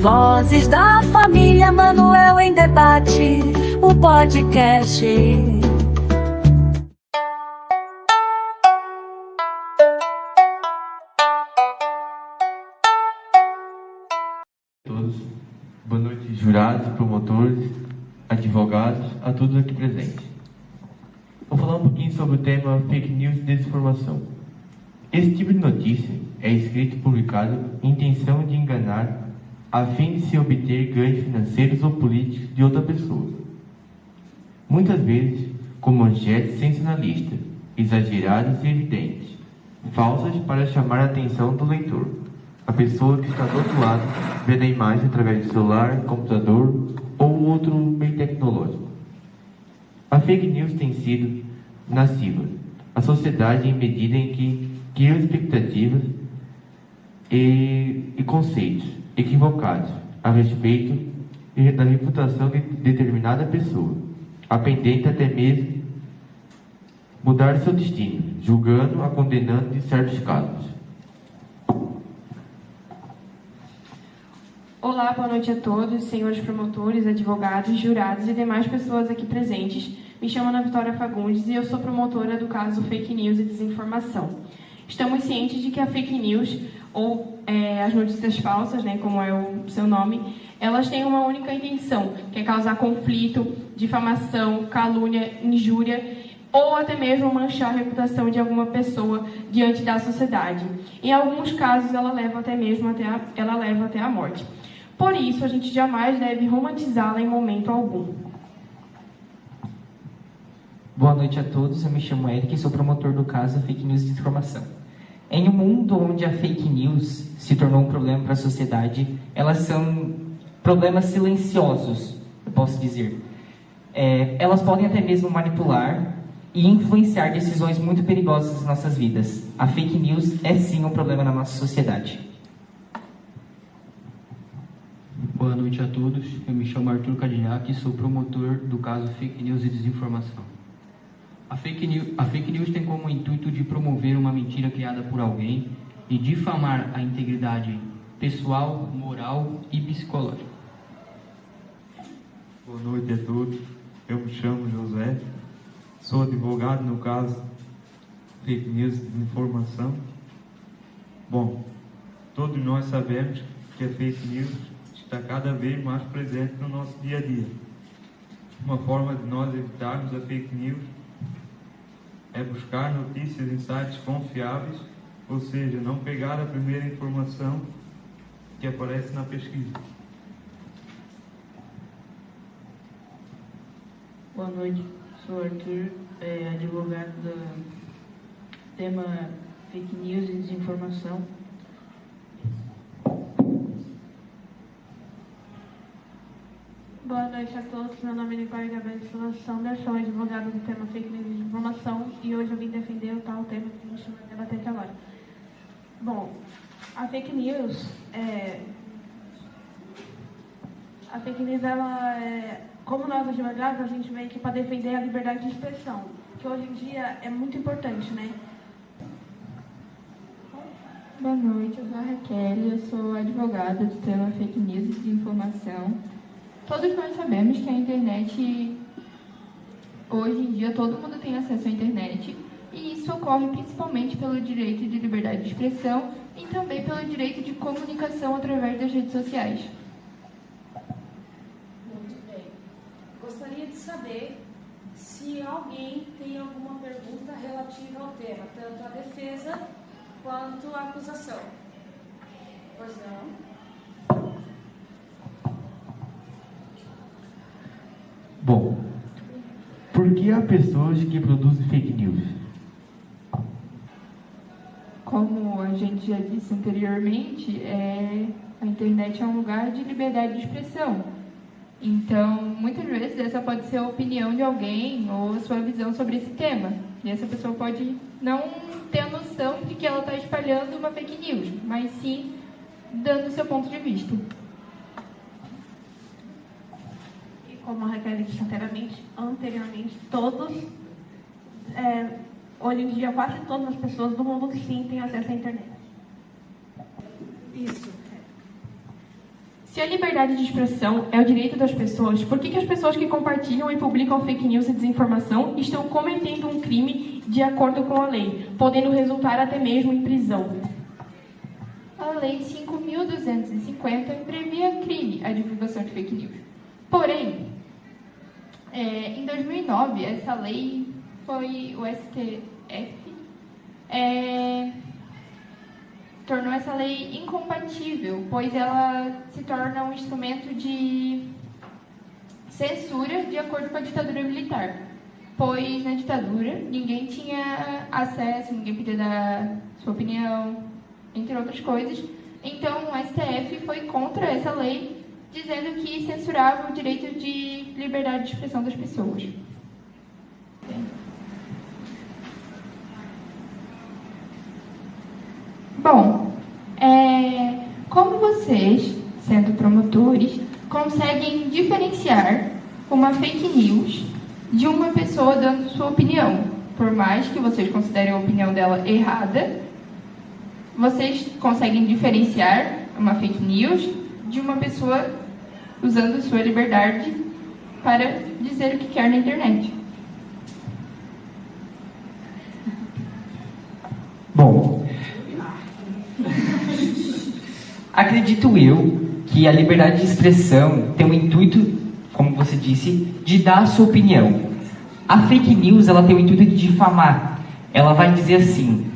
Vozes da família Manuel em Debate, o podcast. Todos. Boa noite, jurados, promotores, advogados, a todos aqui presentes. Vou falar um pouquinho sobre o tema fake news e desinformação. Esse tipo de notícia é escrito e publicado em intenção de enganar a fim de se obter ganhos financeiros ou políticos de outra pessoa. Muitas vezes com manchetes sensacionalistas, exageradas e evidentes, falsas para chamar a atenção do leitor. A pessoa que está do outro lado vendo a imagem através do celular, computador ou outro meio tecnológico. A fake news tem sido nociva à sociedade em medida em que cria expectativas e conceitos equivocados a respeito da reputação de determinada pessoa, a pendente até mesmo mudar seu destino, julgando-a, condenando de certos casos. Olá, boa noite a todos, senhores promotores, advogados, jurados e demais pessoas aqui presentes. Me chamo Ana Vitória Fagundes e eu sou promotora do caso Fake News e Desinformação. Estamos cientes de que a fake news, ou as notícias falsas, como é o seu nome, elas têm uma única intenção, que é causar conflito, difamação, calúnia, injúria, ou até mesmo manchar a reputação de alguma pessoa diante da sociedade. Em alguns casos, ela leva até a morte. Por isso, a gente jamais deve romantizá-la em momento algum. Boa noite a todos, eu me chamo Eric e sou promotor do caso Fake News e Desinformação. Em um mundo onde a fake news se tornou um problema para a sociedade, elas são problemas silenciosos, eu posso dizer. Elas podem até mesmo manipular e influenciar decisões muito perigosas nas nossas vidas. A fake news é sim um problema na nossa sociedade. Boa noite a todos, eu me chamo Arthur Cadillac e sou promotor do caso Fake News e Desinformação. A fake news tem como intuito de promover uma mentira criada por alguém e difamar a integridade pessoal, moral e psicológica. Boa noite a todos, eu me chamo José, sou advogado no caso Fake News e Desinformação. Bom, todos nós sabemos que a fake news está cada vez mais presente no nosso dia a dia. Uma forma de nós evitarmos a fake news é buscar notícias em sites confiáveis, ou seja, não pegar a primeira informação que aparece na pesquisa. Boa noite, sou Arthur, advogado do tema Fake News e Desinformação. Boa noite a todos, meu nome é Nicole Gabriel de Silva Sander, sou advogada do tema Fake News e Desinformação e hoje eu vim defender o tal tema que a gente vai debater aqui agora. Bom, a fake news, como nós advogados, a gente vem aqui para defender a liberdade de expressão, que hoje em dia é muito importante, né? Boa noite, eu sou a Raquel, eu sou advogada do tema Fake News e Desinformação. Todos nós sabemos que a internet, hoje em dia, todo mundo tem acesso à internet e isso ocorre principalmente pelo direito de liberdade de expressão e também pelo direito de comunicação através das redes sociais. Muito bem. Gostaria de saber se alguém tem alguma pergunta relativa ao tema, tanto a defesa quanto a acusação. Pois não? Bom, por que há pessoas que produzem fake news? Como a gente já disse anteriormente, a internet é um lugar de liberdade de expressão. Então, muitas vezes essa pode ser a opinião de alguém ou a sua visão sobre esse tema. E essa pessoa pode não ter a noção de que ela está espalhando uma fake news, mas sim dando o seu ponto de vista. Como a Raquel disse anteriormente, hoje em dia quase todas as pessoas do mundo sim têm acesso à internet. Isso. Se a liberdade de expressão é o direito das pessoas, por que as pessoas que compartilham e publicam fake news e desinformação estão cometendo um crime de acordo com a lei, podendo resultar até mesmo em prisão? A Lei 5.250 previa crime a divulgação de fake news. Porém, em 2009, essa lei foi o STF tornou essa lei incompatível, pois ela se torna um instrumento de censura de acordo com a ditadura militar. Pois na ditadura ninguém tinha acesso, ninguém podia dar sua opinião, entre outras coisas. Então o STF foi contra essa lei, dizendo que censurava o direito de liberdade de expressão das pessoas. Bom, como vocês, sendo promotores, conseguem diferenciar uma fake news de uma pessoa dando sua opinião? Por mais que vocês considerem a opinião dela errada, vocês conseguem diferenciar uma fake news de uma pessoa usando sua liberdade para dizer o que quer na internet? Bom, acredito eu que a liberdade de expressão tem o intuito, como você disse, de dar a sua opinião. A fake news, ela tem o intuito de difamar. Ela vai dizer assim: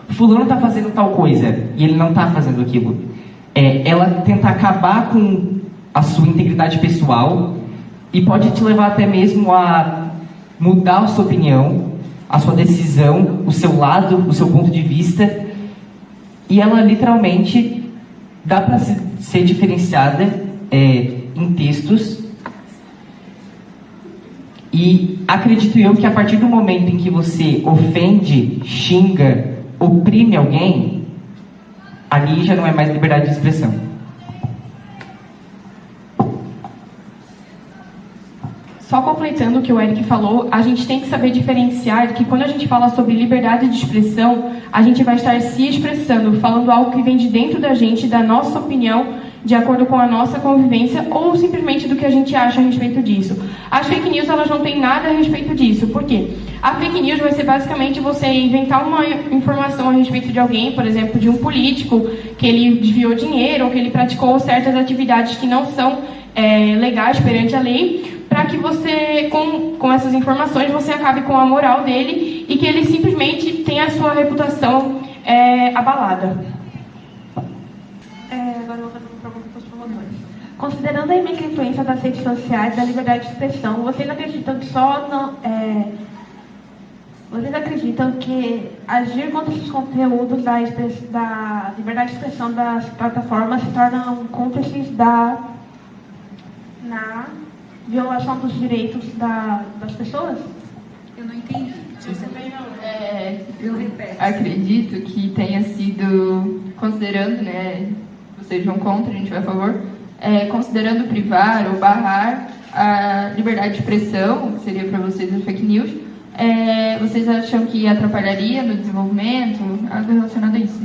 fulano está fazendo tal coisa e ele não está fazendo aquilo. Ela tenta acabar com a sua integridade pessoal e pode te levar até mesmo a mudar a sua opinião, a sua decisão, o seu lado, o seu ponto de vista. E ela literalmente dá para ser diferenciada em textos. E acredito eu que a partir do momento em que você ofende, xinga, oprime alguém, ali já não é mais liberdade de expressão. Só completando o que o Eric falou, a gente tem que saber diferenciar que quando a gente fala sobre liberdade de expressão, a gente vai estar se expressando, falando algo que vem de dentro da gente, da nossa opinião, de acordo com a nossa convivência, ou simplesmente do que a gente acha a respeito disso. As fake news, elas não têm nada a respeito disso. Por quê? A fake news vai ser basicamente você inventar uma informação a respeito de alguém, por exemplo, de um político, que ele desviou dinheiro, ou que ele praticou certas atividades que não são legais perante a lei, para que você, com essas informações, você acabe com a moral dele e que ele simplesmente tenha a sua reputação abalada. Agora eu vou fazer uma pergunta para os promotores. Considerando a imensa influência das redes sociais, da liberdade de expressão, vocês acreditam que vocês acreditam que agir contra esses conteúdos da liberdade de expressão das plataformas se tornam cúmplices na violação dos direitos das pessoas? Eu não entendi. Eu acredito que tenha sido, considerando, vocês vão contra, a gente vai a favor, considerando privar ou barrar a liberdade de expressão, que seria para vocês a fake news, vocês acham que atrapalharia no desenvolvimento? Algo relacionado a isso?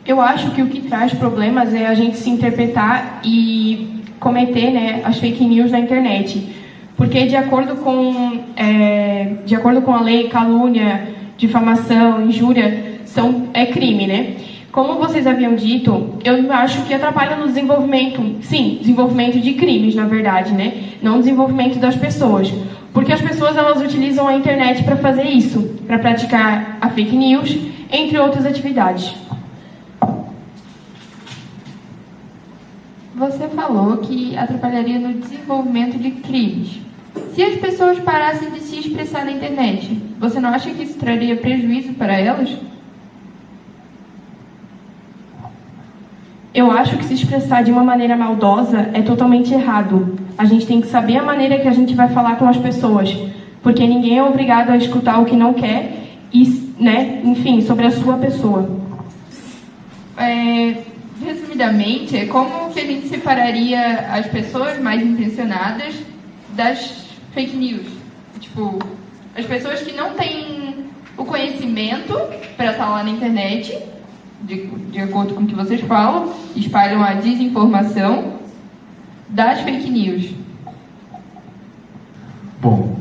Eu acho que o que traz problemas é a gente se interpretar e cometer as fake news na internet. Porque de acordo com a lei, calúnia, difamação, injúria é crime, né? Como vocês haviam dito, eu acho que atrapalha no desenvolvimento, sim, desenvolvimento de crimes, na verdade, né? Não desenvolvimento das pessoas. Porque as pessoas, elas utilizam a internet para fazer isso, para praticar a fake news, entre outras atividades. Você falou que atrapalharia no desenvolvimento de crimes. Se as pessoas parassem de se expressar na internet, você não acha que isso traria prejuízo para elas? Eu acho que se expressar de uma maneira maldosa é totalmente errado. A gente tem que saber a maneira que a gente vai falar com as pessoas, porque ninguém é obrigado a escutar o que não quer e, enfim, sobre a sua pessoa. Resumidamente, como que a gente separaria as pessoas mais intencionadas das fake news? Tipo, as pessoas que não têm o conhecimento para estar lá na internet de acordo com o que vocês falam, espalham a desinformação das fake news. Bom,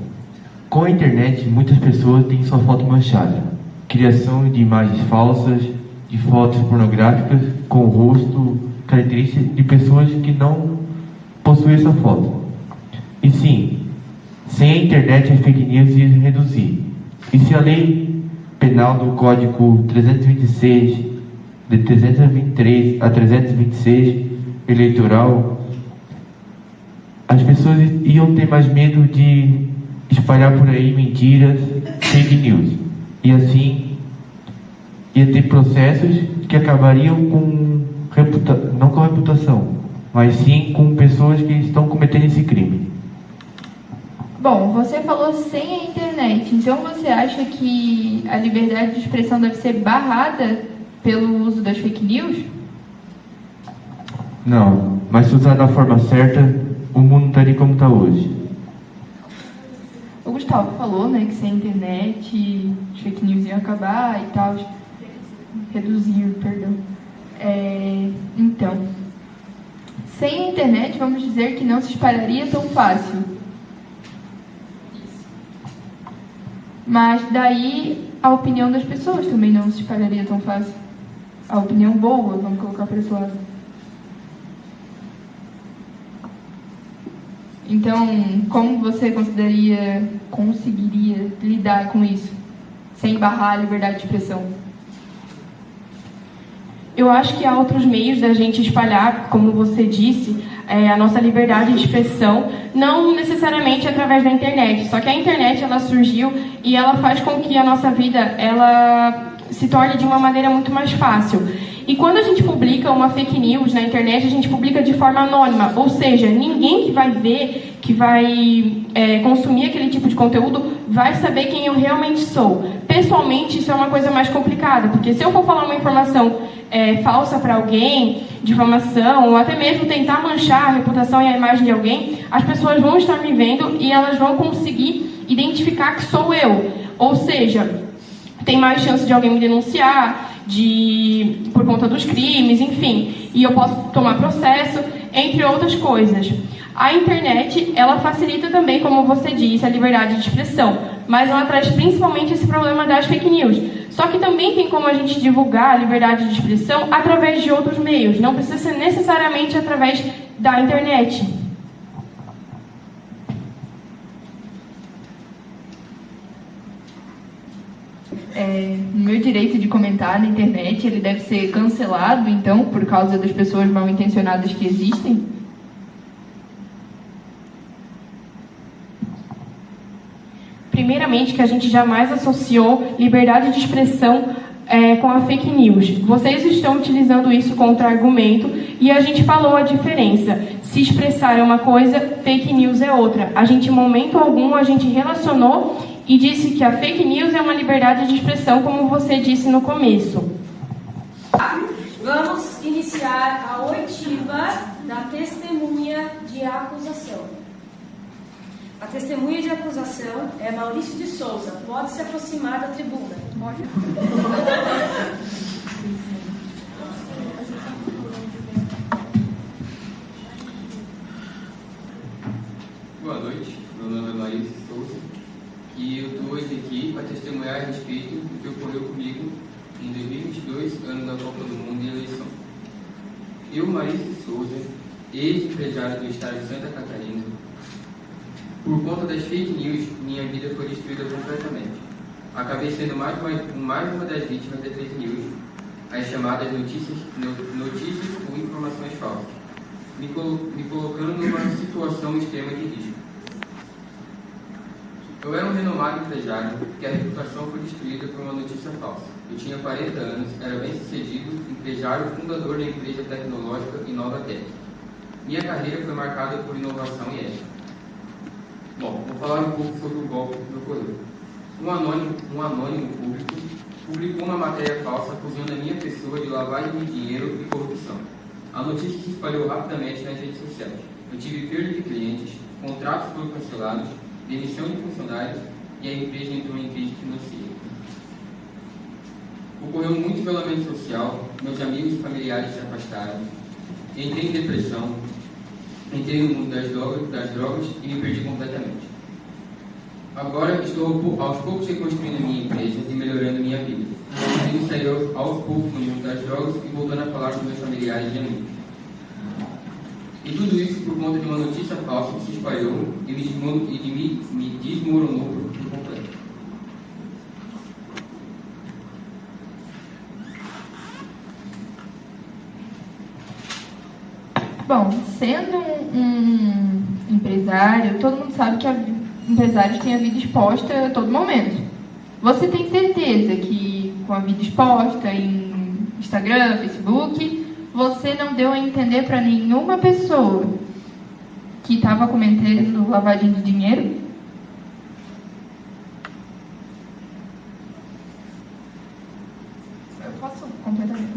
com a internet, muitas pessoas têm sua foto manchada. Criação de imagens falsas, de fotos pornográficas com o rosto, características de pessoas que não possuem essa foto. E sim, sem a internet, as fake news iam reduzir. E se a lei penal do Código 326, de 323 a 326 eleitoral, as pessoas iam ter mais medo de espalhar por aí mentiras, fake news. E assim, ia ter processos que acabariam com não com reputação, mas sim com pessoas que estão cometendo esse crime. Bom, você falou sem a internet, então você acha que a liberdade de expressão deve ser barrada pelo uso das fake news? Não, mas se usar da forma certa, o mundo estaria como está hoje. O Gustavo falou, né, que sem a internet as fake news iam acabar e tal, reduzir, perdão. Então, sem a internet, vamos dizer que não se espalharia tão fácil. Mas daí a opinião das pessoas também não se espalharia tão fácil. A opinião boa, vamos colocar para esse lado. Então, como você conseguiria lidar com isso, sem barrar a liberdade de expressão? Eu acho que há outros meios da gente espalhar, como você disse, a nossa liberdade de expressão, não necessariamente através da internet. Só que a internet, ela surgiu e ela faz com que a nossa vida ela se torne de uma maneira muito mais fácil. E quando a gente publica uma fake news na internet, a gente publica de forma anônima, ou seja, ninguém que vai ver, que vai consumir aquele tipo de conteúdo, vai saber quem eu realmente sou. Pessoalmente, isso é uma coisa mais complicada, porque se eu for falar uma informação falsa para alguém, difamação, ou até mesmo tentar manchar a reputação e a imagem de alguém, as pessoas vão estar me vendo e elas vão conseguir identificar que sou eu. Ou seja, tem mais chance de alguém me denunciar, por conta dos crimes, enfim, e eu posso tomar processo, entre outras coisas. A internet, ela facilita também, como você disse, a liberdade de expressão, mas ela traz principalmente esse problema das fake news. Só que também tem como a gente divulgar a liberdade de expressão através de outros meios, não precisa ser necessariamente através da internet. O meu direito de comentar na internet, ele deve ser cancelado, então, por causa das pessoas mal intencionadas que existem? Primeiramente, que a gente jamais associou liberdade de expressão com a fake news. Vocês estão utilizando isso contra argumento e a gente falou a diferença. Se expressar é uma coisa, fake news é outra. A gente, em momento algum, a gente relacionou e disse que a fake news é uma liberdade de expressão, como você disse no começo. Vamos iniciar a oitiva da testemunha de acusação. A testemunha de acusação é Maurício de Souza. Pode se aproximar da tribuna. Boa noite, meu nome é Maurício de Souza e eu estou hoje aqui para testemunhar a respeito do que ocorreu comigo em 2022, ano da Copa do Mundo e eleição. Eu, Maurício de Souza, ex-empresário do estado de Santa Catarina, por conta das fake news, minha vida foi destruída completamente. Acabei sendo mais uma das vítimas das fake news, as chamadas notícias ou informações falsas, me colocando numa situação extrema de risco. Eu era um renomado empresário que a reputação foi destruída por uma notícia falsa. Eu tinha 40 anos, era bem-sucedido, empresário, fundador da empresa tecnológica Inovatec. Minha carreira foi marcada por inovação e ética. Bom, vou falar um pouco sobre o golpe que ocorreu. Um anônimo público publicou uma matéria falsa acusando a minha pessoa de lavagem de dinheiro e corrupção. A notícia se espalhou rapidamente nas redes sociais. Eu tive perda de clientes, contratos foram cancelados, demissão de funcionários e a empresa entrou em crise financeira. Ocorreu muito isolamento social, meus amigos e familiares se afastaram, entrei em depressão, entrei no mundo das drogas e me perdi completamente. Agora estou aos poucos reconstruindo minha empresa e melhorando minha vida. Consigo sair aos poucos no mundo das drogas e voltando a falar com meus familiares e amigos. E tudo isso por conta de uma notícia falsa que se espalhou e me desmoronou por completo. Bom, sendo um empresário, todo mundo sabe que empresários têm a vida exposta a todo momento. Você tem certeza que com a vida exposta em Instagram, Facebook, você não deu a entender para nenhuma pessoa que estava cometendo lavagem de dinheiro? Eu posso completamente?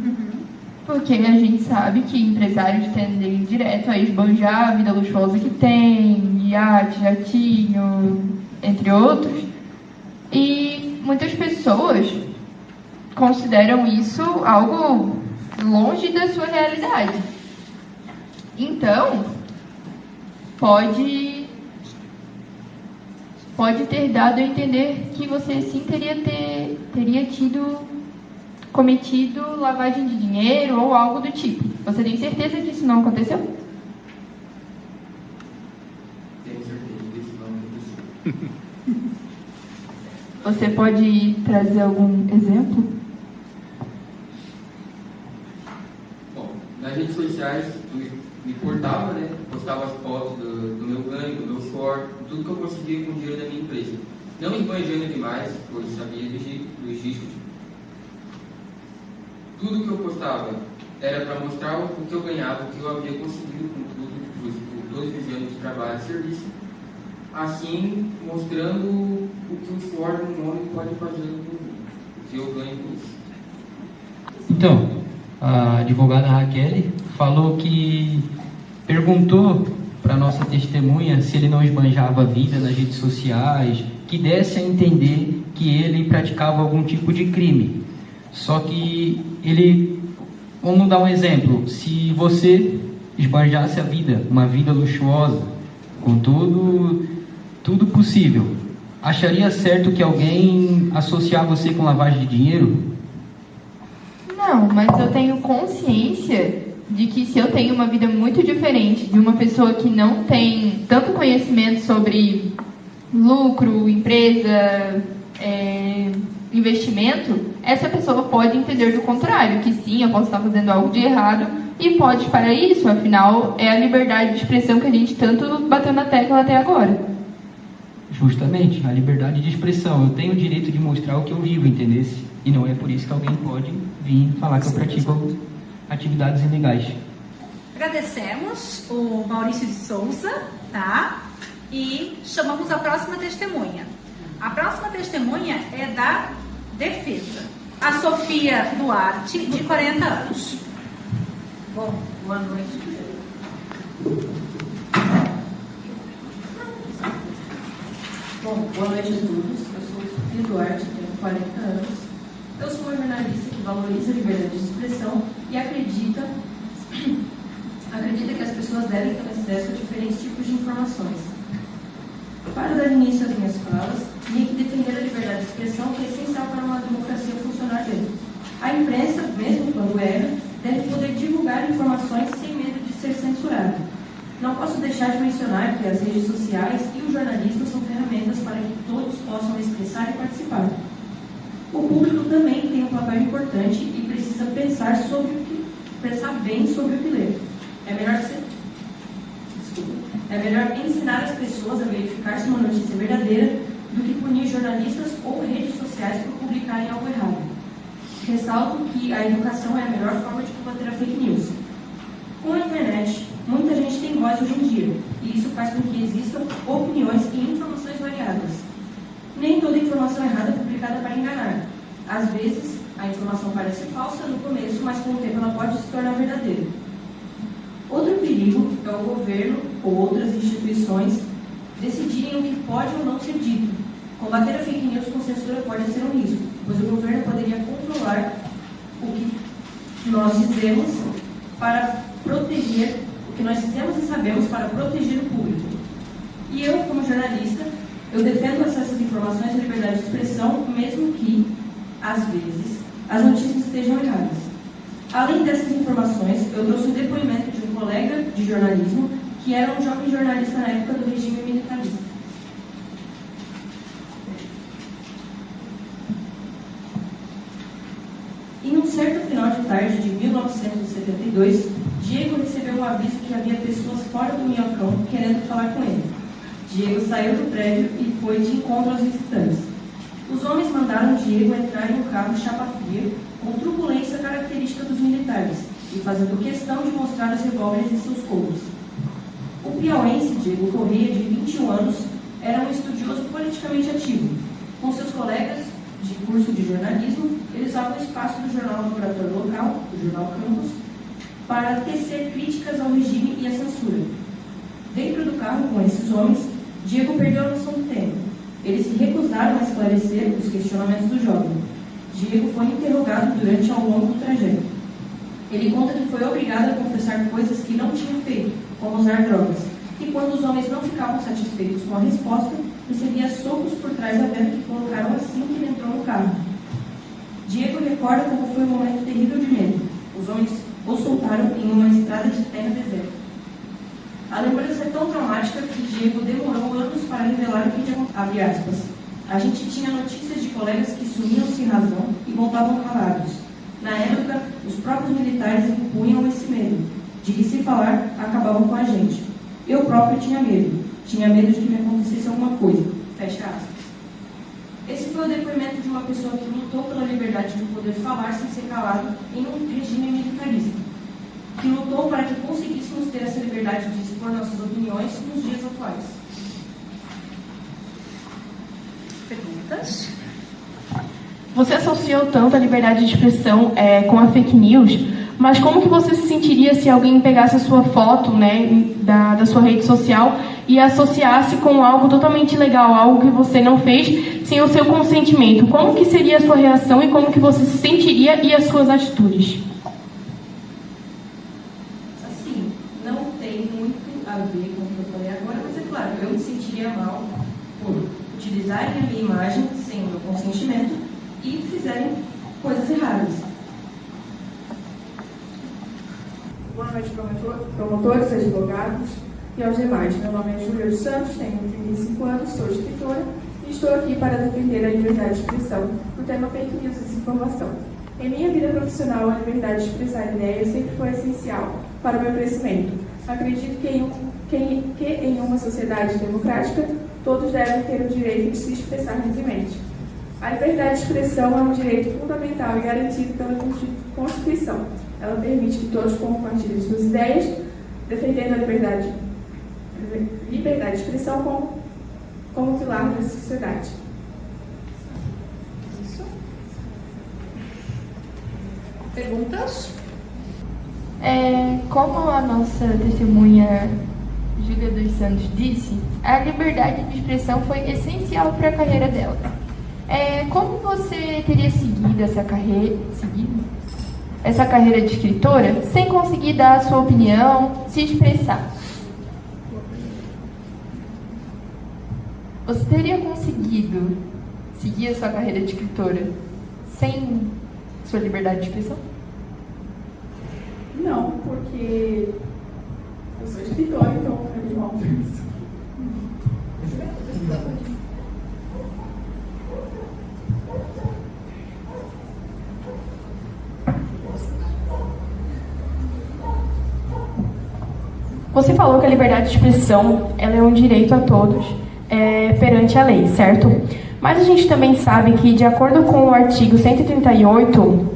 Porque a gente sabe que empresários tendem direto a esbanjar a vida luxuosa que tem, iate, jatinho, entre outros. E muitas pessoas consideram isso algo longe da sua realidade. Então, pode ter dado a entender que você sim teria cometido lavagem de dinheiro ou algo do tipo. Você tem certeza que isso não aconteceu? Tenho certeza que isso não aconteceu. Você pode trazer algum exemplo? Bom, nas redes sociais eu me portava, né? Postava as fotos do meu ganho, do meu suor, tudo que eu conseguia com o dinheiro da minha empresa. Não esbanjando demais, pois sabia dos riscos. Tudo que eu postava era para mostrar o que eu ganhava, o que eu havia conseguido com tudo, por 2 anos de trabalho e serviço. Assim, mostrando o que o suor de um homem pode fazer com o que eu ganho com isso. Então, a advogada Raquel falou que perguntou para nossa testemunha se ele não esbanjava a vida nas redes sociais, que desse a entender que ele praticava algum tipo de crime. Só que vamos dar um exemplo, se você esbanjasse a vida, uma vida luxuosa, com tudo possível, acharia certo que alguém associar você com lavagem de dinheiro? Não, mas eu tenho consciência de que se eu tenho uma vida muito diferente de uma pessoa que não tem tanto conhecimento sobre lucro, empresa, investimento, essa pessoa pode entender do contrário, que sim, eu posso estar fazendo algo de errado e pode parar isso, afinal é a liberdade de expressão que a gente tanto bateu na tecla até agora. Justamente, a liberdade de expressão. Eu tenho o direito de mostrar o que eu vivo, entendesse? E não é por isso que alguém pode vir falar que eu pratico atividades ilegais. Agradecemos o Maurício de Souza, tá? E chamamos a próxima testemunha. A próxima testemunha é da defesa. A Sofia Duarte, de 40 anos. Bom, boa noite. Bom, boa noite a todos. Eu sou Sofia Duarte, tenho 40 anos. Eu sou uma jornalista que valoriza a liberdade de expressão e acredita que as pessoas devem ter acesso a diferentes tipos de informações. Para dar início às minhas falas, tinha que defender a liberdade de expressão, que é essencial para uma democracia funcionar bem. A imprensa, mesmo quando erra, deve poder divulgar informações sem medo de ser censurada. Não posso deixar de mencionar que as redes sociais e o jornalismo são ferramentas para que todos possam expressar e participar. O público também tem um papel importante e precisa pensar bem sobre o que lê. É melhor ensinar as pessoas a verificar se uma notícia é verdadeira do que punir jornalistas ou redes sociais por publicarem algo errado. Ressalto que a educação é a melhor forma de combater a fake news. Com a internet, muita gente tem voz hoje em dia, e isso faz com que existam opiniões e informações variadas. Nem toda informação errada é publicada para enganar. Às vezes, a informação parece falsa no começo, mas com o tempo ela pode se tornar verdadeira. Outro perigo é o governo ou outras instituições decidirem o que pode ou não ser dito. Combater a fake news com censura pode ser um risco, pois o governo poderia controlar o que nós dizemos para proteger, o que nós dizemos e sabemos para proteger o público. E eu, como jornalista, eu defendo o acesso às informações e a liberdade de expressão, mesmo que, às vezes, as notícias estejam erradas. Além dessas informações, eu trouxe o depoimento de um colega de jornalismo que era um jovem jornalista na época do regime militarista. Em um certo final de tarde de 1972, Diego recebeu um aviso que havia pessoas fora do minhocão querendo falar com ele. Diego saiu do prédio e foi de encontro aos visitantes. Os homens mandaram Diego entrar em um carro chapa fria, com turbulência característica dos militares, e fazendo questão de mostrar os revólveres em seus covos. O piauense Diego Correia, de 21 anos, era um estudioso politicamente ativo. Com seus colegas de curso de jornalismo, ele usava o espaço do jornal laboratório local, o Jornal Campus, para tecer críticas ao regime e à censura. Dentro do carro com esses homens, Diego perdeu a noção do tempo. Eles se recusaram a esclarecer os questionamentos do jovem. Diego foi interrogado durante ao longo do trajeto. Ele conta que foi obrigado a confessar coisas que não tinha feito, como usar drogas, e quando os homens não ficavam satisfeitos com a resposta, recebia socos por trás da perna que colocaram assim que ele entrou no carro. Diego recorda como foi um momento terrível de medo. Os homens o soltaram em uma estrada de terra deserta. A lembrança é tão traumática que Diego demorou anos para revelar o que tinha acontecido. Abre aspas. A gente tinha notícias de colegas que sumiam sem razão e voltavam calados. Na época, os próprios militares impunham esse medo, de que se falar, acabavam com a gente. Eu próprio tinha medo. Tinha medo de que me acontecesse alguma coisa. Fecha aspas. Esse foi o depoimento de uma pessoa que lutou pela liberdade de poder falar sem ser calado em um regime militarista, que lutou para que conseguíssemos ter essa liberdade de expor nossas opiniões nos dias atuais. Perguntas? Você associou tanto a liberdade de expressão com a fake news, mas como que você se sentiria se alguém pegasse a sua foto, né, da sua rede social e associasse com algo totalmente ilegal, algo que você não fez sem o seu consentimento? Como que seria a sua reação e como que você se sentiria e as suas atitudes? Assim, não tem muito a ver com o que eu falei agora, mas é claro, eu me sentiria mal por utilizarem a minha imagem sem o meu consentimento e fizerem coisas erradas. Boa noite, promotores, advogados e aos demais. Meu nome é Júlia dos Santos, tenho 35 anos, sou escritora e estou aqui para defender a liberdade de expressão no tema fake news e desinformação. Em minha vida profissional, a liberdade de expressar ideias sempre foi essencial para o meu crescimento. Acredito que em uma sociedade democrática, todos devem ter o direito de se expressar livremente. A liberdade de expressão é um direito fundamental e garantido pela Constituição. Ela permite que todos compartilhem suas ideias, defendendo a liberdade de expressão como pilar da sociedade. Isso. Perguntas? Como a nossa testemunha Júlia dos Santos disse, a liberdade de expressão foi essencial para a carreira dela. Como você teria seguido essa carreira de escritora sem conseguir dar a sua opinião, se expressar? Você teria conseguido seguir a sua carreira de escritora sem sua liberdade de expressão? Não, porque eu sou escritora, então é mal para isso. Você falou que a liberdade de expressão ela é um direito a todos perante a lei, certo? Mas a gente também sabe que, de acordo com o artigo 138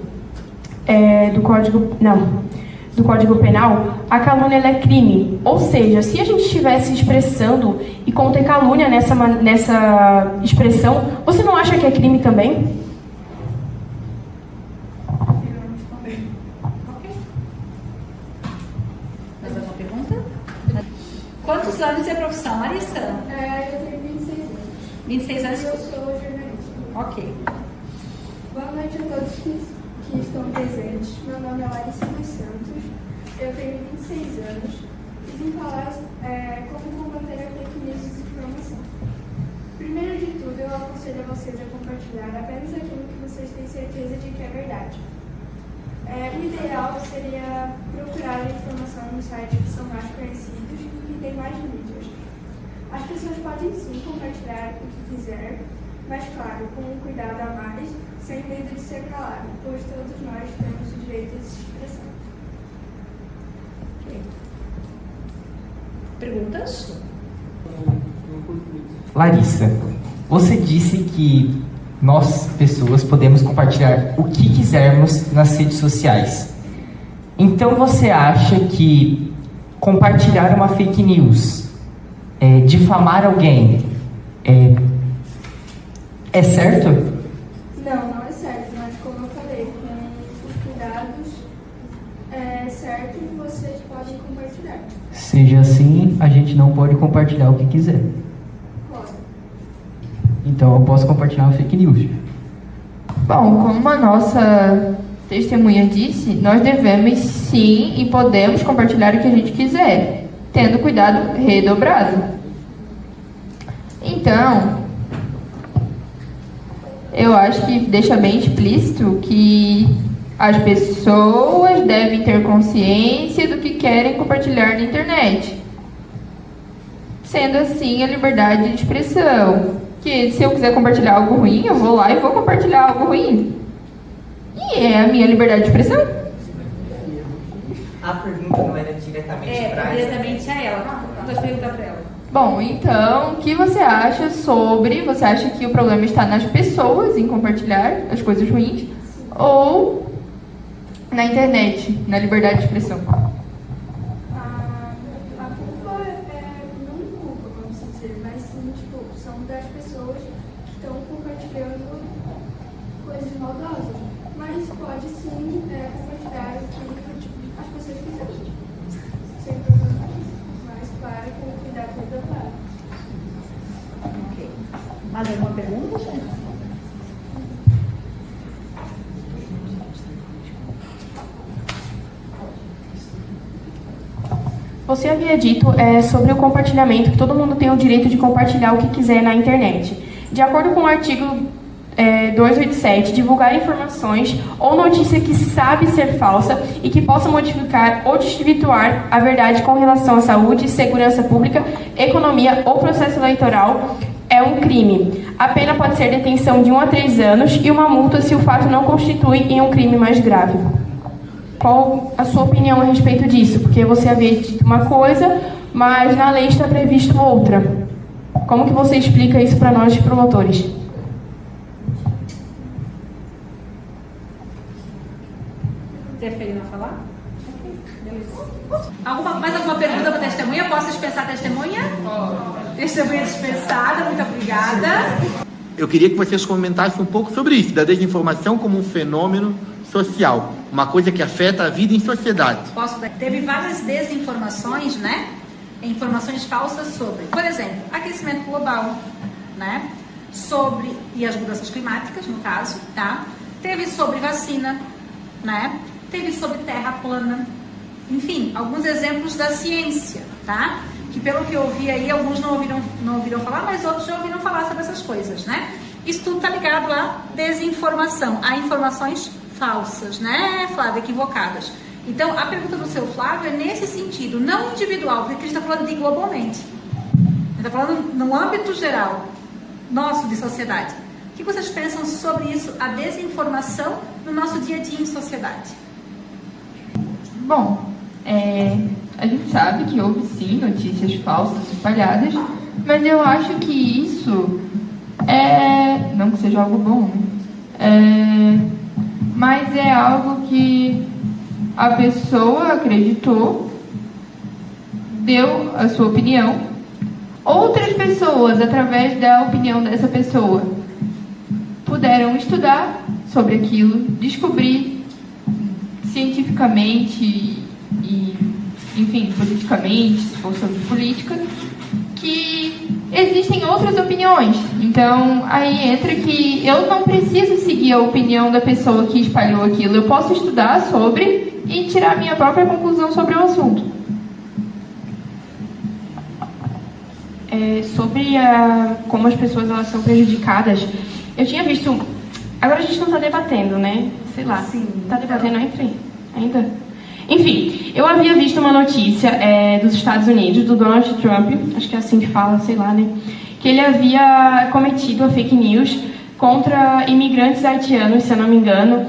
do Código Penal, a calúnia ela é crime. Ou seja, se a gente estivesse expressando e contém calúnia nessa expressão, você não acha que é crime também? Mais alguma pergunta? Quantos anos é a profissão, Larissa? Eu tenho 26 anos. 26 anos? Eu sou jornalista. Ok. Boa noite a todos que estão presentes. Meu nome é Larissa dos Santos, eu tenho 26 anos e vim falar como combater a fake news e desinformação. Primeiro de tudo, eu aconselho a vocês a compartilhar apenas aquilo que vocês têm certeza de que é verdade. O ideal seria procurar a informação nos sites que são mais conhecidos e que têm mais mídias. As pessoas podem sim compartilhar o que quiser, mas claro, com um cuidado a mais, sem medo de ser calado, pois todos nós temos o direito de se expressar. Perguntas? Larissa, você disse que nós, pessoas, podemos compartilhar o que quisermos nas redes sociais. Então você acha que compartilhar uma fake news, difamar alguém, é certo? Não é certo, mas como eu falei, com os cuidados certos, vocês podem compartilhar. Seja assim, a gente não pode compartilhar o que quiser. Pode. Então eu posso compartilhar uma fake news. Bom, como a nossa testemunha disse, nós devemos sim e podemos compartilhar o que a gente quiser, tendo cuidado redobrado. Então, eu acho que deixa bem explícito que as pessoas devem ter consciência do que querem compartilhar na internet. Sendo assim, a liberdade de expressão. Que se eu quiser compartilhar algo ruim, eu vou lá e vou compartilhar algo ruim. E é a minha liberdade de expressão. A pergunta não era diretamente para ela. Diretamente a ela. Vamos perguntar para ela. Bom, então, o que você acha sobre... Você acha que o problema está nas pessoas em compartilhar as coisas ruins? Ou na internet, na liberdade de expressão? A culpa não culpa, vamos dizer, mas sim, são das pessoas que estão compartilhando coisas maldosas. Mas pode sim compartilhar o que as pessoas quiserem. Sem problema. Mas claro, com cuidado redobrado. Ok. Mais alguma pergunta, gente? Você havia dito sobre o compartilhamento, que todo mundo tem o direito de compartilhar o que quiser na internet. De acordo com o artigo 287, divulgar informações ou notícia que sabe ser falsa e que possa modificar ou desvirtuar a verdade com relação à saúde, segurança pública, economia ou processo eleitoral é um crime. A pena pode ser detenção de 1 a 3 anos e uma multa se o fato não constitui em um crime mais grave. Qual a sua opinião a respeito disso? Porque você havia dito uma coisa, mas na lei está previsto outra. Como que você explica isso para nós, promotores? Preferindo falar? Mais alguma pergunta para a testemunha? Posso dispensar a testemunha? Testemunha dispensada, muito obrigada. Eu queria que vocês comentassem um pouco sobre isso, da desinformação como um fenômeno social, uma coisa que afeta a vida em sociedade. Teve várias desinformações, né? Informações falsas sobre, por exemplo, aquecimento global, né? E as mudanças climáticas, no caso, tá? Teve sobre vacina, né? Teve sobre terra plana. Enfim, alguns exemplos da ciência, tá? Que pelo que eu ouvi aí, alguns não ouviram falar, mas outros já ouviram falar sobre essas coisas, né? Isso tudo tá ligado à desinformação, a informações falsas, né, Flávia, equivocadas. Então, a pergunta do seu Flávio é nesse sentido, não individual, porque a gente está falando de globalmente. A gente está falando no âmbito geral, nosso, de sociedade. O que vocês pensam sobre isso, a desinformação no nosso dia a dia em sociedade? Bom, a gente sabe que houve sim notícias falsas espalhadas, mas eu acho que isso não que seja algo bom, né? Mas é algo que a pessoa acreditou, deu a sua opinião, outras pessoas, através da opinião dessa pessoa, puderam estudar sobre aquilo, descobrir cientificamente e, enfim, politicamente, se for sobre política, que existem outras opiniões. Então, aí entra que eu não preciso seguir a opinião da pessoa que espalhou aquilo. Eu posso estudar sobre e tirar a minha própria conclusão sobre o assunto. Sobre como as pessoas elas são prejudicadas, eu tinha visto... Agora a gente não está debatendo, né? Sei lá. Sim. Está debatendo ainda? Enfim, eu havia visto uma notícia dos Estados Unidos, do Donald Trump, acho que é assim que fala, sei lá, né? Que ele havia cometido a fake news contra imigrantes haitianos, se eu não me engano,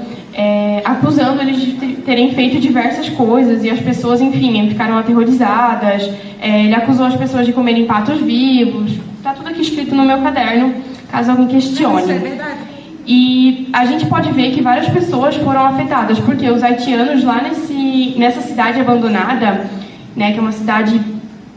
acusando eles de terem feito diversas coisas e as pessoas, enfim, ficaram aterrorizadas. Ele acusou as pessoas de comerem patos vivos. Está tudo aqui escrito no meu caderno, caso alguém questione. Isso é verdade. E a gente pode ver que várias pessoas foram afetadas, porque os haitianos lá nessa cidade abandonada, né, que é uma cidade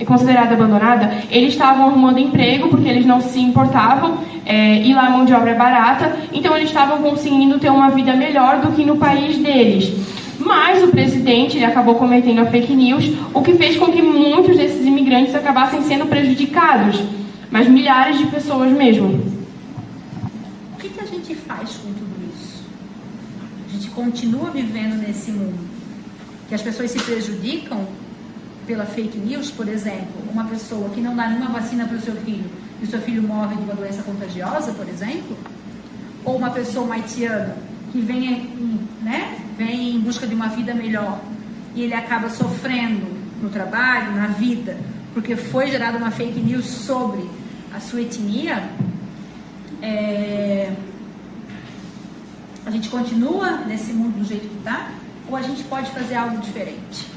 considerada abandonada, eles estavam arrumando emprego porque eles não se importavam, e lá a mão de obra é barata, então eles estavam conseguindo ter uma vida melhor do que no país deles. Mas o presidente ele acabou cometendo a fake news, o que fez com que muitos desses imigrantes acabassem sendo prejudicados, mas milhares de pessoas mesmo. O que a gente faz com tudo isso? A gente continua vivendo nesse mundo que as pessoas se prejudicam pela fake news, por exemplo, uma pessoa que não dá nenhuma vacina para o seu filho e o seu filho morre de uma doença contagiosa, por exemplo, ou uma pessoa haitiana que vem em busca de uma vida melhor e ele acaba sofrendo no trabalho, na vida, porque foi gerada uma fake news sobre a sua etnia. A gente continua nesse mundo do jeito que está, ou a gente pode fazer algo diferente?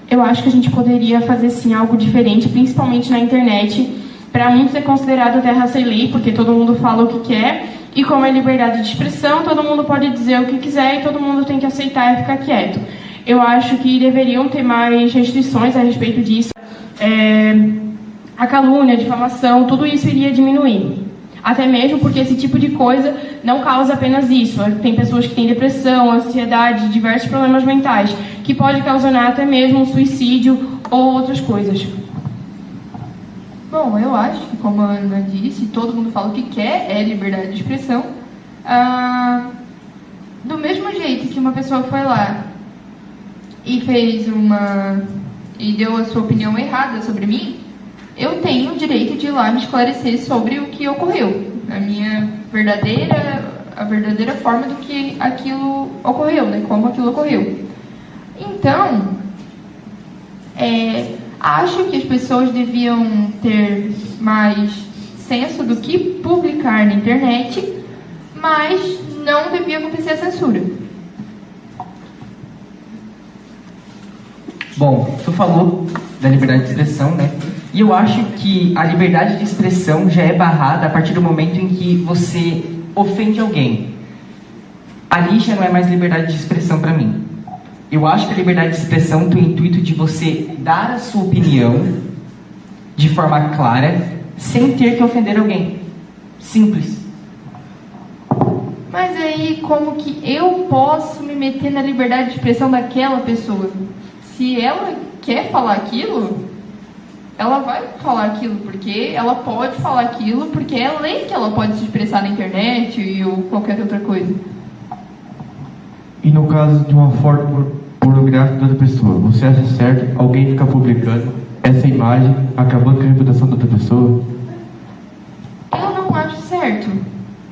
Eu acho que a gente poderia fazer sim algo diferente, principalmente na internet. Para muitos é considerado terra sem lei, porque todo mundo fala o que quer, e como é liberdade de expressão, todo mundo pode dizer o que quiser e todo mundo tem que aceitar e ficar quieto. Eu acho que deveriam ter mais restrições a respeito disso. A calúnia, a difamação, tudo isso iria diminuir. Até mesmo porque esse tipo de coisa não causa apenas isso. Tem pessoas que têm depressão, ansiedade, diversos problemas mentais, que pode causar até mesmo um suicídio ou outras coisas. Bom, eu acho que, como a Ana disse, todo mundo fala o que quer, é liberdade de expressão. Do mesmo jeito que uma pessoa foi lá e e deu a sua opinião errada sobre mim, eu tenho o direito de ir lá me esclarecer sobre o que ocorreu, a verdadeira forma do que aquilo ocorreu, né? Como aquilo ocorreu. Então, acho que as pessoas deviam ter mais senso do que publicar na internet, mas não devia acontecer a censura. Bom, tu falou da liberdade de expressão, né? E eu acho que a liberdade de expressão já é barrada a partir do momento em que você ofende alguém. Ali já não é mais liberdade de expressão para mim. Eu acho que a liberdade de expressão tem o intuito de você dar a sua opinião de forma clara, sem ter que ofender alguém. Simples. Mas aí, como que eu posso me meter na liberdade de expressão daquela pessoa? Se ela quer falar aquilo, ela vai falar aquilo, porque ela pode falar aquilo, porque é lei que ela pode se expressar na internet ou qualquer outra coisa. E no caso de uma foto pornográfica de outra pessoa, você acha certo alguém ficar publicando essa imagem, acabando com a reputação da outra pessoa? Eu não acho certo.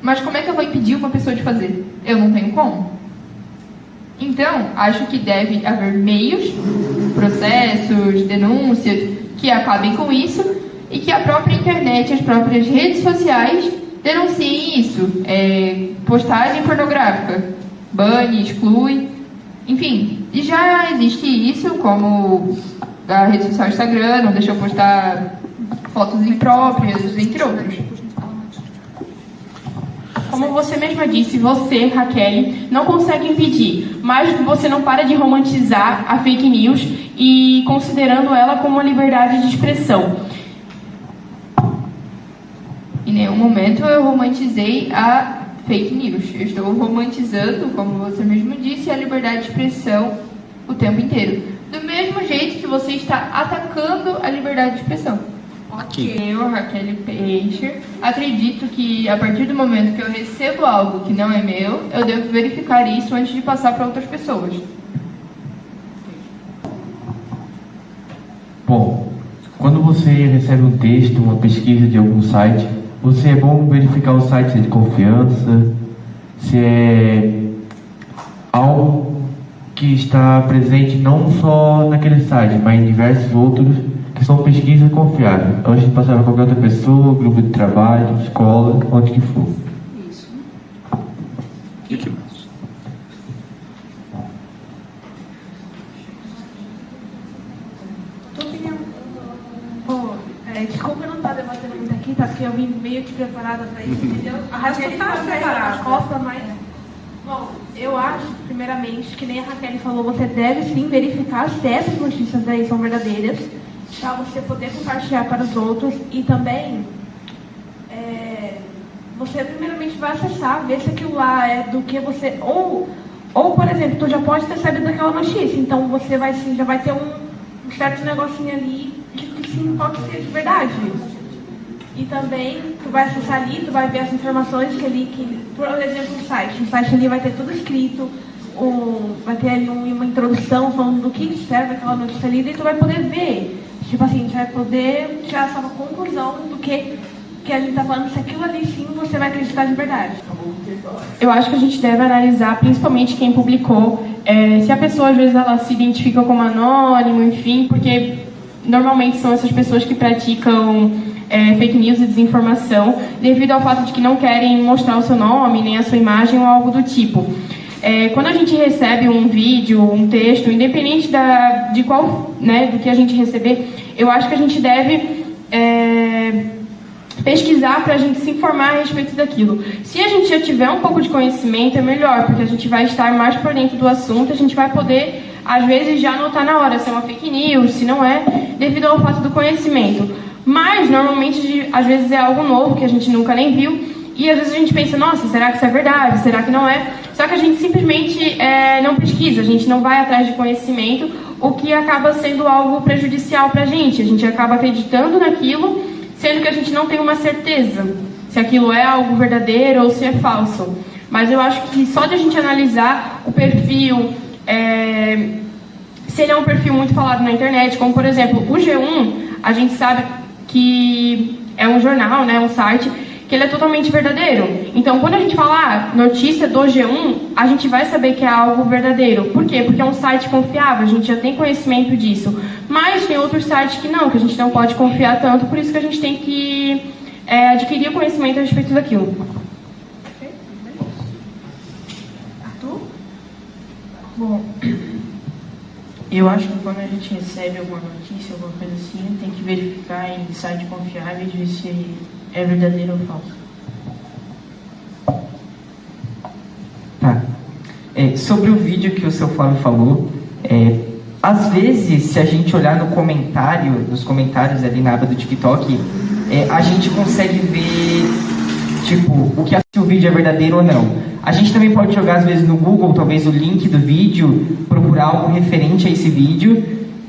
Mas como é que eu vou impedir uma pessoa de fazer? Eu não tenho como. Então, acho que deve haver meios, processos, denúncias, que acabem com isso e que a própria internet, as próprias redes sociais denunciem isso. Postagem pornográfica, bane, exclui, enfim. E já existe isso, como a rede social Instagram, não deixa eu postar fotos impróprias, entre outros. Como você mesma disse, você, Raquel, não consegue impedir, mas você não para de romantizar a fake news e considerando ela como uma liberdade de expressão. Em nenhum momento eu romantizei a fake news. Eu estou romantizando, como você mesmo disse, a liberdade de expressão o tempo inteiro. Do mesmo jeito que você está atacando a liberdade de expressão. Ok. Eu, Raquel Peixer, acredito que a partir do momento que eu recebo algo que não é meu, eu devo verificar isso antes de passar para outras pessoas. Bom, quando você recebe um texto, uma pesquisa de algum site, é bom verificar o site se é de confiança, se é algo que está presente não só naquele site, mas em diversos outros que são pesquisas confiáveis, antes de passar para qualquer outra pessoa, grupo de trabalho, escola, onde que for. Isso. E o que mais? Tua opinião? Bom, desculpa eu não estar debatendo muito aqui, tá? Porque eu vim meio que preparada para isso, entendeu? A Raquel está preparada, costa, mas... Bom, eu acho, primeiramente, que nem a Raquel falou, você deve sim verificar se essas notícias daí são verdadeiras, para você poder compartilhar para os outros e também você primeiramente vai acessar, ver se aquilo lá é do que você... Ou por exemplo, tu já pode ter sabido daquela notícia, então você vai sim, já vai ter um certo negocinho ali de que sim pode ser de verdade. E também, tu vai acessar ali, tu vai ver as informações que ali, por exemplo, no site ali vai ter tudo escrito, vai ter ali uma introdução falando do que serve aquela notícia ali, e tu vai poder ver, tipo assim, a gente vai poder tirar essa conclusão do que a gente tá falando, se aquilo ali sim você vai acreditar de verdade. Eu acho que a gente deve analisar, principalmente quem publicou, se a pessoa às vezes ela se identifica como anônimo, enfim, porque normalmente são essas pessoas que praticam fake news e desinformação, devido ao fato de que não querem mostrar o seu nome, nem a sua imagem ou algo do tipo. Quando a gente recebe um vídeo, um texto, independente de qual, né, do que a gente receber, eu acho que a gente deve pesquisar para a gente se informar a respeito daquilo. Se a gente já tiver um pouco de conhecimento, é melhor, porque a gente vai estar mais por dentro do assunto, a gente vai poder, às vezes, já notar na hora se é uma fake news, se não é, devido ao fato do conhecimento. Mas, normalmente, às vezes é algo novo que a gente nunca nem viu, e às vezes a gente pensa, nossa, será que isso é verdade? Será que não é? Só que a gente simplesmente não pesquisa, a gente não vai atrás de conhecimento, o que acaba sendo algo prejudicial para a gente acaba acreditando naquilo, sendo que a gente não tem uma certeza se aquilo é algo verdadeiro ou se é falso. Mas eu acho que só de a gente analisar o perfil, se ele é um perfil muito falado na internet, como por exemplo o G1, a gente sabe que é um jornal, né, um site, que ele é totalmente verdadeiro. Então, quando a gente fala notícia do G1, a gente vai saber que é algo verdadeiro. Por quê? Porque é um site confiável, a gente já tem conhecimento disso. Mas tem outros sites que não, que a gente não pode confiar tanto, por isso que a gente tem que adquirir conhecimento a respeito daquilo. Arthur? Bom, eu acho que quando a gente recebe alguma notícia, alguma coisa assim, tem que verificar em site confiável e ver se é verdadeiro ou falso. Tá. Sobre o vídeo que o seu Flávio falou, às vezes, se a gente olhar nos comentários ali na aba do TikTok, a gente consegue ver, tipo, se o vídeo é verdadeiro ou não. A gente também pode jogar, às vezes, no Google, talvez o link do vídeo, procurar algo referente a esse vídeo,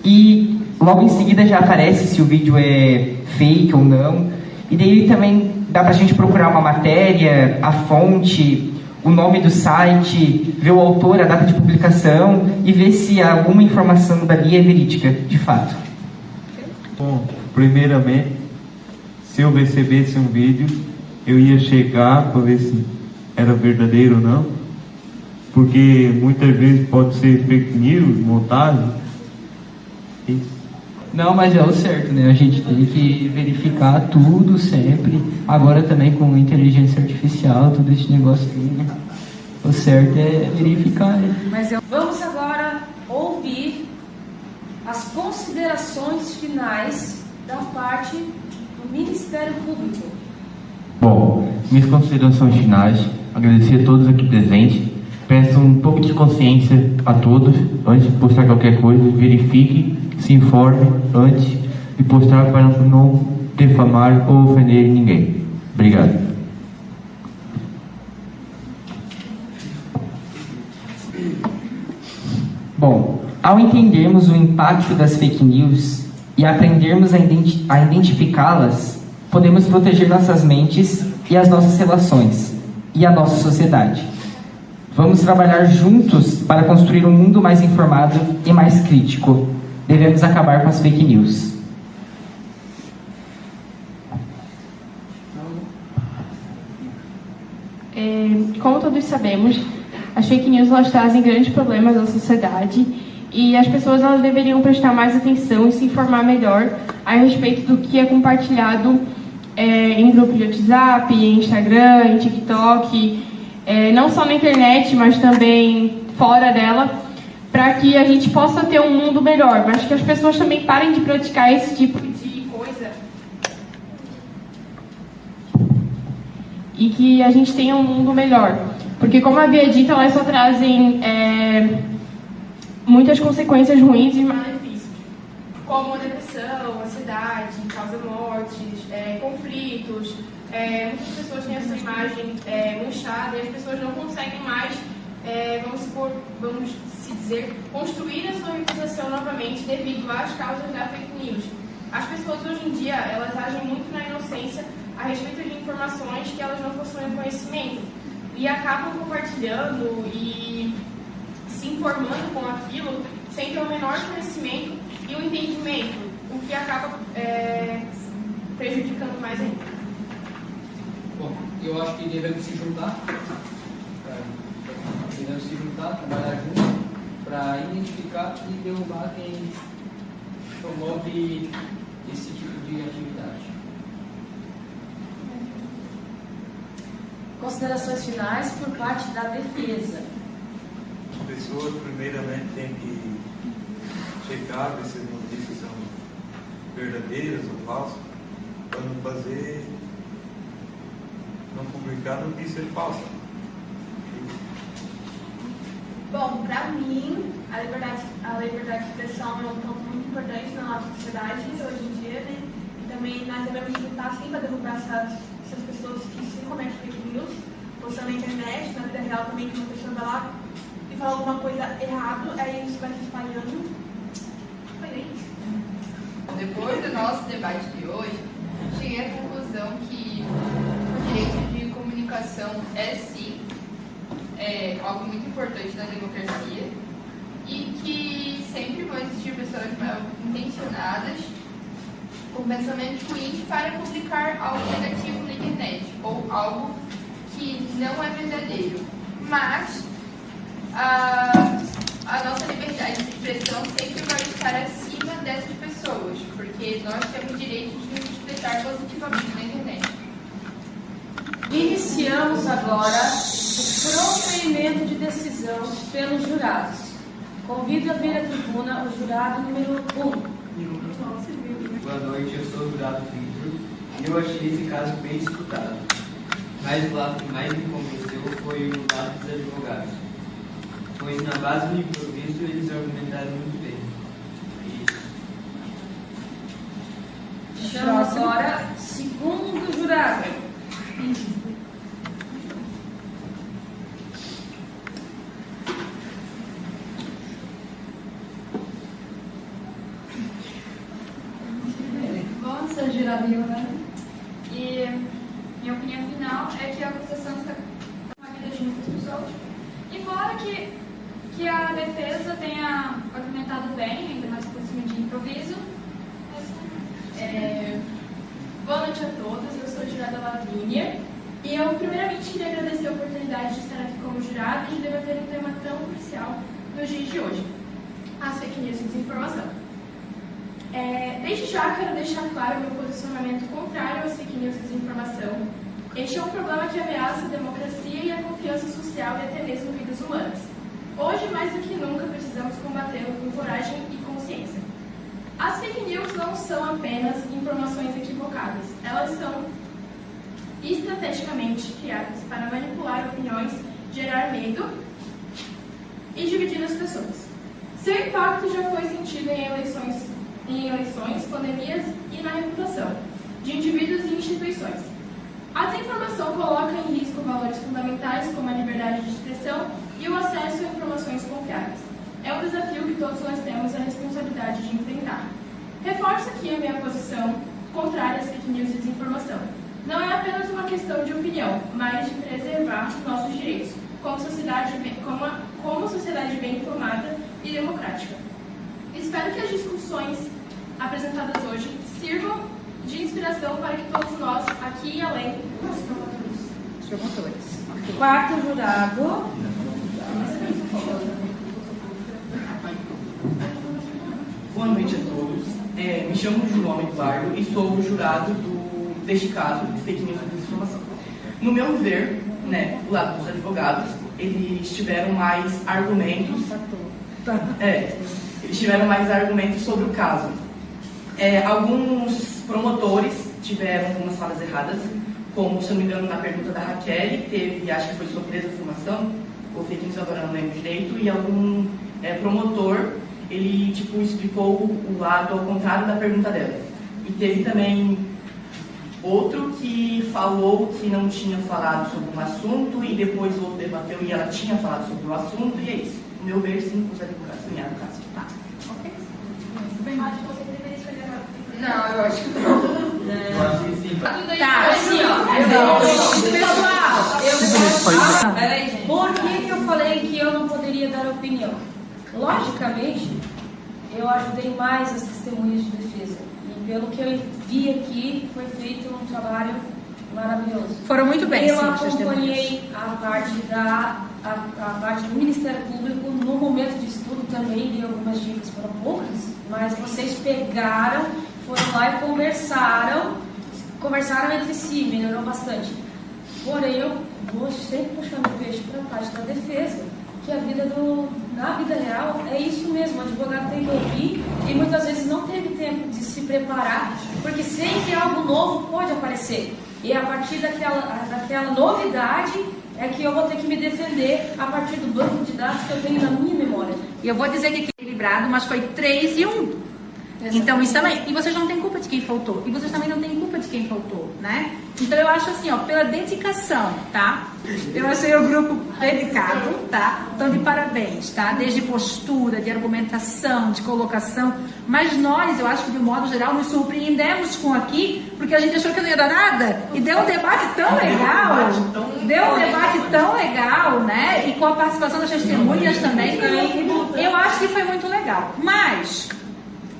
e logo em seguida já aparece se o vídeo é fake ou não. E daí também dá pra gente procurar uma matéria, a fonte, o nome do site, ver o autor, a data de publicação e ver se alguma informação dali é verídica, de fato. Bom, primeiramente, se eu recebesse um vídeo, eu ia checar para ver se era verdadeiro ou não, porque muitas vezes pode ser fake news, montagem. Isso. Não, mas é o certo, né? A gente tem que verificar tudo sempre. Agora também com inteligência artificial, todo esse negocinho. O certo é verificar, né? Vamos agora ouvir as considerações finais da parte do Ministério Público. Bom, minhas considerações finais, agradecer a todos aqui presentes, peço um pouco de consciência a todos, antes de postar qualquer coisa, verifique, se informe antes de postar para não defamar ou ofender ninguém. Obrigado. Bom, ao entendermos o impacto das fake news e aprendermos a identificá-las, podemos proteger nossas mentes e as nossas relações e a nossa sociedade. Vamos trabalhar juntos para construir um mundo mais informado e mais crítico. Devemos acabar com as fake news. Como todos sabemos, as fake news elas trazem grandes problemas à sociedade e as pessoas elas deveriam prestar mais atenção e se informar melhor a respeito do que é compartilhado em grupos de WhatsApp, em Instagram, em TikTok, não só na internet, mas também fora dela, para que a gente possa ter um mundo melhor, mas que as pessoas também parem de praticar esse tipo de coisa e que a gente tenha um mundo melhor. Porque, como havia dito, elas só trazem muitas consequências ruins e malefícios, como depressão, ansiedade, causa mortes, conflitos. Muitas pessoas têm a sua imagem manchada e as pessoas não conseguem mais, vamos se dizer, construir a sua reputação novamente devido às causas da fake news. As pessoas hoje em dia, elas agem muito na inocência a respeito de informações que elas não possuem conhecimento e acabam compartilhando e se informando com aquilo sem ter o menor conhecimento e o entendimento, o que acaba prejudicando mais ainda. Bom, eu acho que devemos se juntar, trabalhar juntos para identificar e derrubar quem promove esse tipo de atividade. Considerações finais por parte da defesa. As pessoas, primeiramente, têm que checar se as notícias são verdadeiras ou falsas, para não publicar notícias falsas. Bom, para mim, a liberdade de expressão é um ponto muito importante na nossa sociedade hoje em dia, né? E também nós devemos lutar sim para derrubar essas pessoas que se cometem fake news, postando na internet, na vida real também, que uma pessoa vai lá e fala alguma coisa errada, aí isso vai se espalhando. Foi isso. Depois do nosso debate de hoje, cheguei à conclusão que o direito de comunicação é sim algo muito importante na democracia e que sempre vão existir pessoas mal intencionadas com pensamentos ruins para publicar algo negativo na internet ou algo que não é verdadeiro. Mas a nossa liberdade de expressão sempre vai estar acima dessas pessoas, porque nós temos o direito de nos expressar positivamente na internet. Iniciamos agora o proferimento de decisão pelos jurados. Convido a vir à tribuna o jurado número 1. Boa noite, eu sou o jurado Vitor e eu achei esse caso bem disputado. Mas o lado que mais me convenceu foi o lado dos advogados, pois na base do improviso eles argumentaram muito bem. Chamo agora segundo jurado. Bom, sou jurado Yuna e minha opinião final é que a acusação está com a vida de muitas pessoas. Embora que a defesa tenha argumentado bem, ainda mais por cima de improviso. Boa noite a todos, eu sou a jurada Lavínia e eu primeiramente queria agradecer a oportunidade de estar aqui como jurado e de debater um tema tão crucial nos dias de hoje, as fake news e desinformação. Desde já quero deixar claro meu posicionamento contrário às fake news e desinformação. Este é um problema que ameaça a democracia e a confiança social e até mesmo vidas humanas. Hoje, mais do que nunca, precisamos combatê-lo com coragem e consciência. As fake news não são apenas informações equivocadas, elas são estrategicamente criadas para manipular opiniões, gerar medo e dividir as pessoas. Seu impacto já foi sentido em eleições, pandemias e na reputação de indivíduos e instituições. A desinformação coloca em risco valores fundamentais como a liberdade de expressão e o acesso a informações confiáveis. é um desafio que todos nós temos a responsabilidade de enfrentar. Reforço aqui a minha posição contrária às fake news e desinformação. Não é apenas uma questão de opinião, mas de preservar nossos direitos, como sociedade bem informada e democrática. Espero que as discussões apresentadas hoje sirvam de inspiração para que todos nós, aqui e além, os promotores. Quarto jurado. Boa noite a todos. Me chamo João Eduardo e sou o jurado deste caso de fake news e desinformação. No meu ver, o lado dos advogados, eles tiveram mais argumentos. Eles tiveram mais argumentos sobre o caso. Alguns promotores tiveram algumas falas erradas, como, se eu não me engano, na pergunta da Raquel, teve, acho que foi sobre desinformação, ou fake news, agora não lembro direito, e algum promotor, ele explicou o lado ao contrário da pergunta dela. E teve também outro que falou que não tinha falado sobre um assunto, e depois o outro debateu e ela tinha falado sobre o assunto, e é isso. O meu ver, sim, os advogados ganharam o caso. Tá? Ok? Não, eu acho que não. Eu acho que sim. Tá, assim, pessoal, Por que eu falei que eu não poderia dar opinião? Logicamente, eu ajudei mais as testemunhas de defesa. E pelo que eu vi aqui, foi feito um trabalho maravilhoso. Foram muito bem, eu sim, acompanhei a parte do Ministério Público no momento de estudo também, dei algumas dicas, foram poucas, mas vocês pegaram, foram lá e conversaram entre si, melhorou bastante. Porém, eu vou sempre puxar meu peixe para a parte da defesa, que na vida real é isso mesmo, o advogado tem que ouvir e muitas vezes não teve tempo de se preparar, porque sempre algo novo pode aparecer. E a partir daquela novidade é que eu vou ter que me defender a partir do banco de dados que eu tenho na minha memória. E eu vou dizer que é equilibrado, mas foi 3 e 1. Exatamente. Então isso também. E vocês não têm culpa de quem faltou. E vocês também não têm culpa de quem faltou, né? Então eu acho assim, pela dedicação, tá? Eu achei o grupo dedicado, tá? Então de parabéns, tá? Desde postura, de argumentação, de colocação. Mas nós, eu acho que de um modo geral, nos surpreendemos com aqui, porque a gente achou que não ia dar nada. E deu um debate tão legal. Né? E com a participação das testemunhas também. Eu acho que foi muito legal. Mas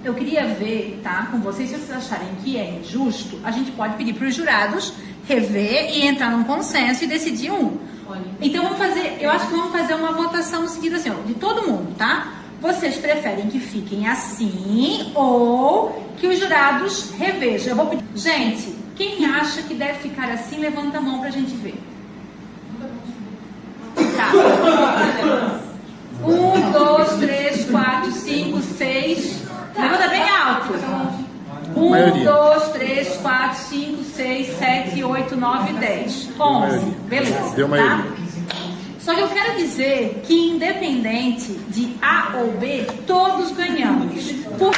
eu queria ver, tá, com vocês, se vocês acharem que é injusto, a gente pode pedir para os jurados rever e entrar num consenso e decidir um. Então vamos fazer, eu acho que vamos fazer uma votação no sentido assim, de todo mundo, tá? Vocês preferem que fiquem assim ou que os jurados revejam? Eu vou pedir. Gente, quem acha que deve ficar assim, levanta a mão pra gente ver. Tá. 1, 2, 3, 4, 5, 6. Levanta bem alto. 1, 2, 3, 4, 5, 6, 7, 8, 9, 10. 11. Beleza. Deu maioria. Tá? Só que eu quero dizer que independente de A ou B, todos ganhamos. Por